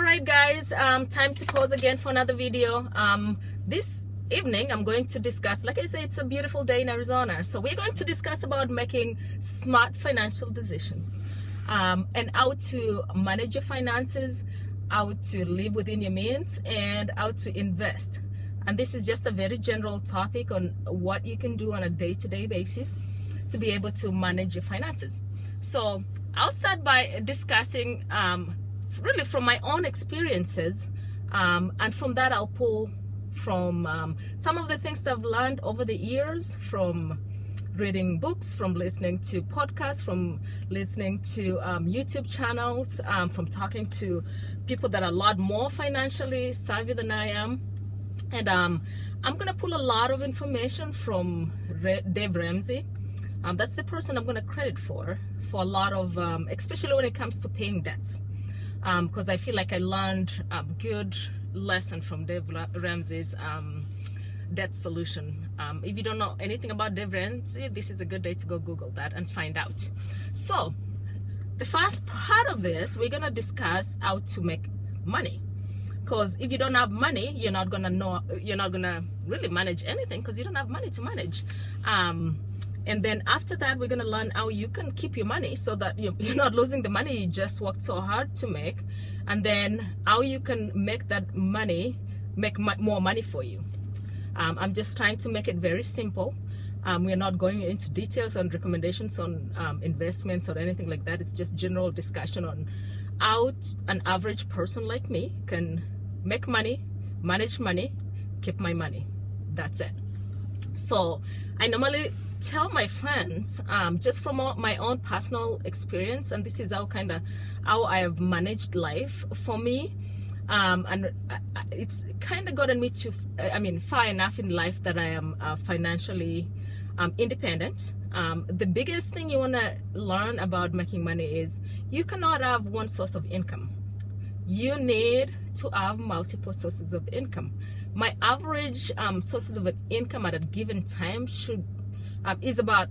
All right, guys, time to pause again for another video. This evening I'm going to discuss, like I say, it's a beautiful day in Arizona, so we're going to discuss about making smart financial decisions, and how to manage your finances, how to live within your means, and how to invest. And this is just a very general topic on what you can do on a day-to-day basis to be able to manage your finances. So I'll start by discussing really from my own experiences, and from that I'll pull from some of the things that I've learned over the years, from reading books, from listening to podcasts, from listening to YouTube channels, from talking to people that are a lot more financially savvy than I am. And I'm gonna pull a lot of information from Dave Ramsey. That's the person I'm gonna credit for a lot of, especially when it comes to paying debts. Because I feel like I learned a good lesson from Dave Ramsey's debt solution. If you don't know anything about Dave Ramsey, this is a good day to go Google that and find out. So the first part of this, we're gonna discuss how to make money. Because if you don't have money, you're not gonna really manage anything, because you don't have money to manage. And then after that, we're gonna learn how you can keep your money so that you're not losing the money you just worked so hard to make, and then how you can make that money make more money for you. I'm just trying to make it very simple. We're not going into details on recommendations on investments or anything like that. It's just general discussion on how an average person like me can make money, manage money, keep my money. That's it. So I normally tell my friends, just from my own personal experience, and this is how I have managed life for me, and it's kind of gotten me to far enough in life that I am financially independent. The biggest thing you want to learn about making money is you cannot have one source of income. You need to have multiple sources of income. My average sources of income at a given time is about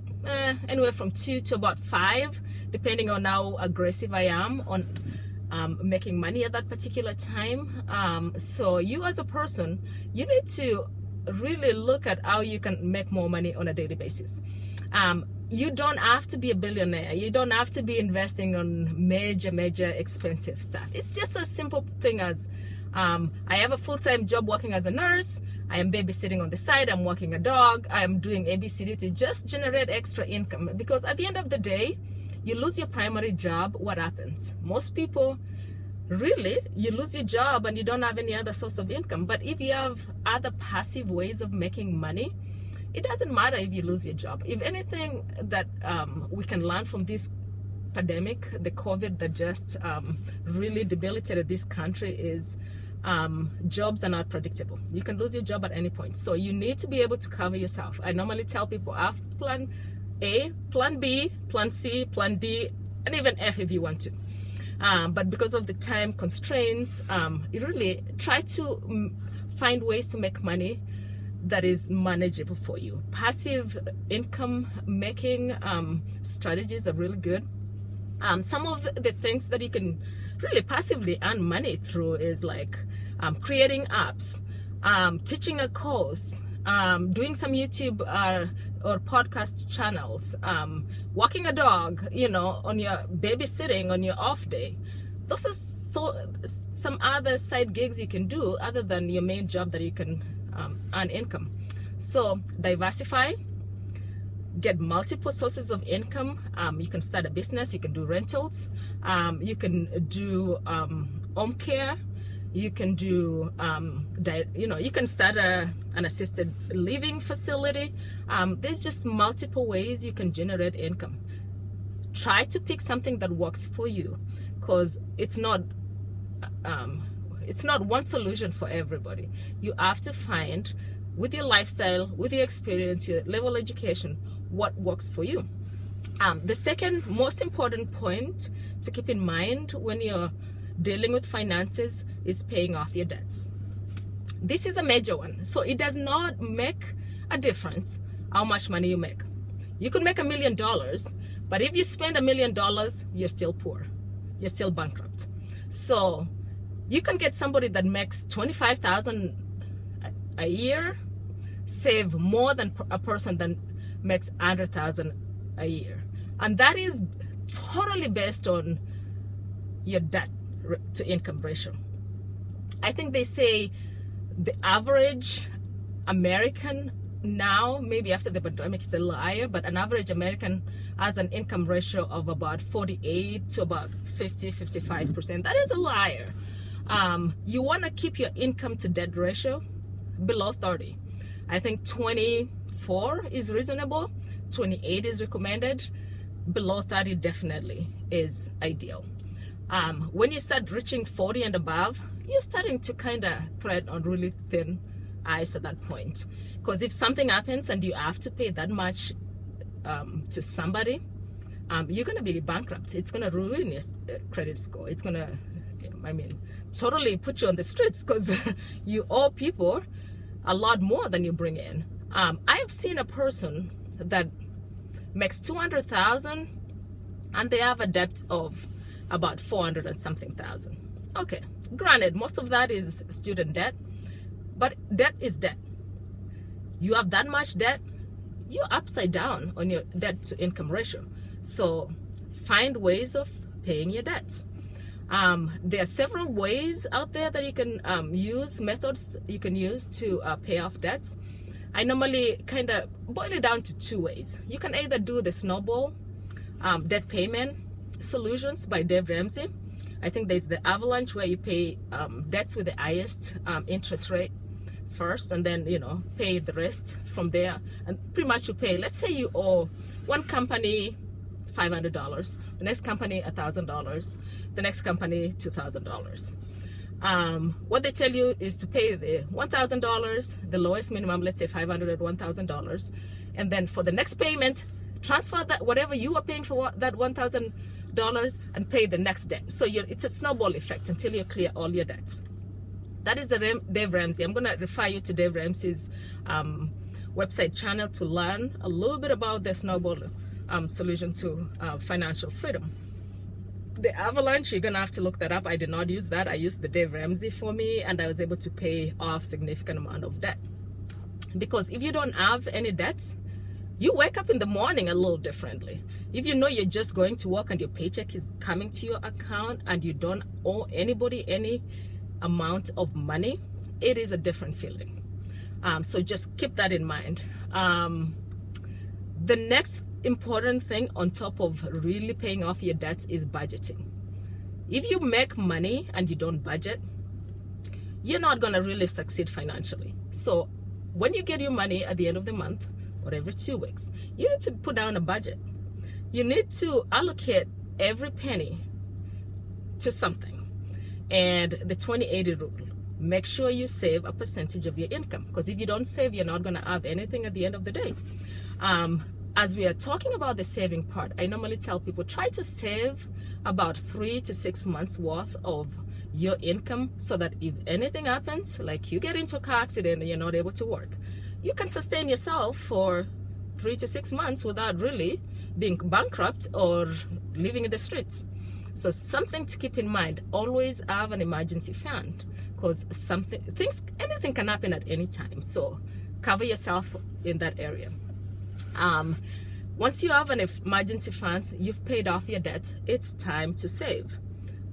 anywhere from 2 to about 5, depending on how aggressive I am on making money at that particular time. So you as a person, you need to really look at how you can make more money on a daily basis. You don't have to be a billionaire. You don't have to be investing on major expensive stuff. It's just a simple thing as I have a full-time job working as a nurse. I am babysitting on the side. I'm walking a dog. I am doing ABCD to just generate extra income. Because at the end of the day, you lose your primary job, what happens? Most people, really, you lose your job and you don't have any other source of income. But if you have other passive ways of making money, it doesn't matter if you lose your job. If anything that we can learn from this pandemic, the COVID that just really debilitated this country, is jobs are not predictable. You can lose your job at any point. So you need to be able to cover yourself. I normally tell people, I have plan A, plan B, plan C, plan D, and even F if you want to. But because of the time constraints, you really try to find ways to make money that is manageable for you. Passive income making strategies are really good. Some of the things that you can really passively earn money through is like creating apps, teaching a course, doing some YouTube or podcast channels, walking a dog, on your babysitting on your off day. Those are some other side gigs you can do other than your main job that you can earn income. So diversify, get multiple sources of income. You can start a business, you can do rentals, you can do home care, you can do you can start an assisted living facility. There's just multiple ways you can generate income. Try to pick something that works for you, because it's not one solution for everybody. You have to find, with your lifestyle, with your experience, your level of education, what works for you. The second most important point to keep in mind when you're dealing with finances is paying off your debts. This is a major one. So it does not make a difference how much money you make. You could make $1 million, but if you spend $1 million, you're still poor. You're still bankrupt. So You can get somebody that makes $25,000 a year save more than a person that makes $100,000 a year, and that is totally based on your debt to income ratio. I think they say the average American now, maybe after the pandemic it's a liar, but an average American has an income ratio of about 48 to about 55%. That is a liar. You want to keep your income to debt ratio below 30. I think 24 is reasonable, 28 is recommended, below 30 definitely is ideal. When you start reaching 40 and above, you're starting to kind of tread on really thin ice at that point. Because if something happens and you have to pay that much to somebody, you're going to be bankrupt. It's going to ruin your credit score. It's going to, totally put you on the streets because you owe people a lot more than you bring in. I've seen a person that makes $200,000 and they have a debt of about 400 and something thousand. Okay, granted, most of that is student debt, but debt is debt. You have that much debt, you're upside down on your debt to income ratio. So find ways of paying your debts. There are several ways out there that you can methods you can use to pay off debts. I normally kind of boil it down to two ways. You can either do the snowball debt payment solutions by Dave Ramsey. I think there's the avalanche where you pay debts with the highest interest rate first, and then pay the rest from there. And pretty much you pay, let's say you owe one company $500, the next company $1,000, the next company $2,000. What they tell you is to pay the $1,000, the lowest minimum, let's say $500 at $1,000, and then for the next payment, transfer that whatever you are paying for that $1,000 and pay the next debt. So it's a snowball effect until you clear all your debts. That is the Dave Ramsey. I'm going to refer you to Dave Ramsey's website channel to learn a little bit about the snowball solution to financial freedom. The avalanche, you're going to have to look that up. I did not use that. I used the Dave Ramsey for me, and I was able to pay off significant amount of debt. Because if you don't have any debts, you wake up in the morning a little differently. If you know you're just going to work and your paycheck is coming to your account and you don't owe anybody any amount of money, it is a different feeling. So just keep that in mind. The next important thing on top of really paying off your debts is budgeting. If you make money and you don't budget, you're not going to really succeed financially. So when you get your money at the end of the month or every 2 weeks, you need to put down a budget. You need to allocate every penny to something. And the 20-80 rule, make sure you save a percentage of your income, because if you don't save, you're not going to have anything at the end of the day. As we are talking about the saving part, I normally tell people try to save about 3 to 6 months worth of your income, so that if anything happens, like you get into a car accident and you're not able to work, you can sustain yourself for 3 to 6 months without really being bankrupt or living in the streets. So something to keep in mind, always have an emergency fund, because anything can happen at any time. So cover yourself in that area. Once you have an emergency fund, you've paid off your debt, it's time to save.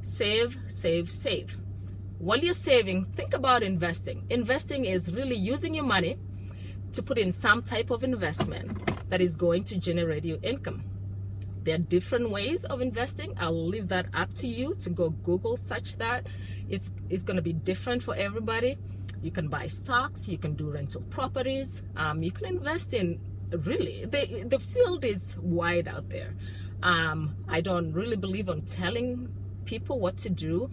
Save, save, save. While you're saving, think about investing. Investing is really using your money to put in some type of investment that is going to generate you income. There are different ways of investing. I'll leave that up to you to go Google search that. It's going to be different for everybody. You can buy stocks, you can do rental properties, you can invest in, really, the field is wide out there. I don't really believe on telling people what to do.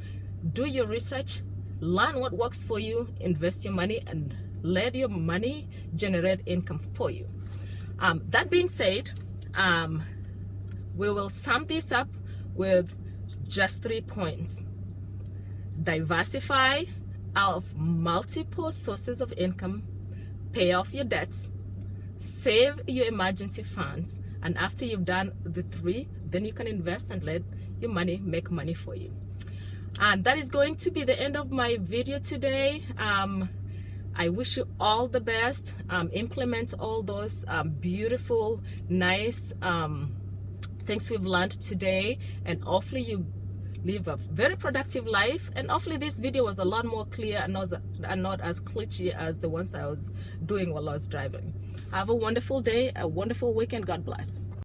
Do your research, learn what works for you, invest your money, and let your money generate income for you. That being said, we will sum this up with just 3 points. Diversify of multiple sources of income, pay off your debts, save your emergency funds, and after you've done the 3, then you can invest and let your money make money for you. And that is going to be the end of my video today. I wish you all the best. Implement all those beautiful, nice things we've learned today, and hopefully you live a very productive life. And hopefully this video was a lot more clear and not as glitchy as the ones I was doing while I was driving. Have a wonderful day, a wonderful weekend. God bless.